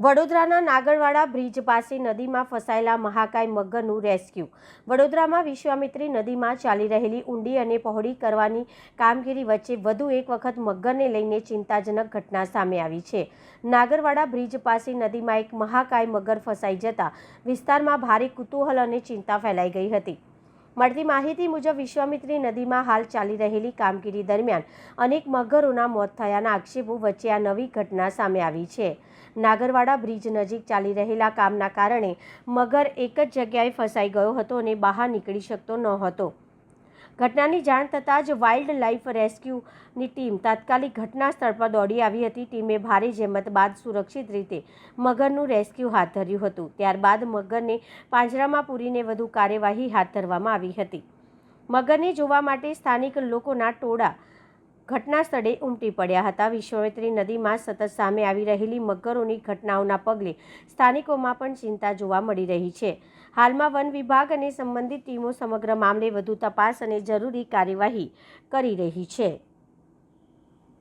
વડોદરાના નાગરવાડા બ્રિજ પાસે નદીમાં ફસાયેલા મહાકાય મગરનું રેસ્ક્યુ। વડોદરામાં વિશ્વામિત્રી નદીમાં ચાલી રહેલી ઊંડી અને પહોળી કરવાની કામગીરી વચ્ચે વધુ એક વખત મગરને લઈને ચિંતાજનક ઘટના સામે આવી છે। નાગરવાડા બ્રિજ પાસે નદીમાં એક મહાકાય મગર ફસાઈ જતા વિસ્તારમાં ભારે કુતૂહલ અને ચિંતા ફેલાઈ ગઈ હતી। મળતી માહિતી મુજબ વિશ્વામિત્રી નદીમાં હાલ ચાલી રહેલી કામગીરી દરમિયાન અનેક મગરોના મોત થયાના આક્ષેપો વચ્ચે આ નવી ઘટના સામે આવી છે। નાગરવાડા બ્રિજ નજીક ચાલી રહેલા કામના કારણે મગર એક જ જગ્યાએ ફસાઈ ગયો હતો અને બહાર નીકળી શકતો ન હતો। ઘટનાની જાણ થતાં જ વાઇલ્ડ લાઇફ રેસ્ક્યુની ટીમ તાત્કાલિક ઘટના સ્થળ પર દોડી આવી હતી। ટીમે ભારે જહેમત બાદ સુરક્ષિત રીતે મગરનું રેસ્ક્યુ હાથ ધર્યું હતું। ત્યારબાદ મગરને પાંજરામાં પૂરીને વધુ કાર્યવાહી હાથ ધરવામાં આવી હતી। મગરને જોવા માટે સ્થાનિક લોકોના ટોળા ઘટના સ્થળે ઉમટી પડ્યા હતા। વિશ્વામિત્રી નદીમાં સતત સામે આવી રહેલી મગરોની ઘટનાઓના પગલે સ્થાનિકોમાં પણ ચિંતા જોવા મળી રહી છે। હાલમાં વન વિભાગ અને સંબંધિત ટીમો સમગ્ર મામલે વધુ તપાસ અને જરૂરી કાર્યવાહી કરી રહી છે।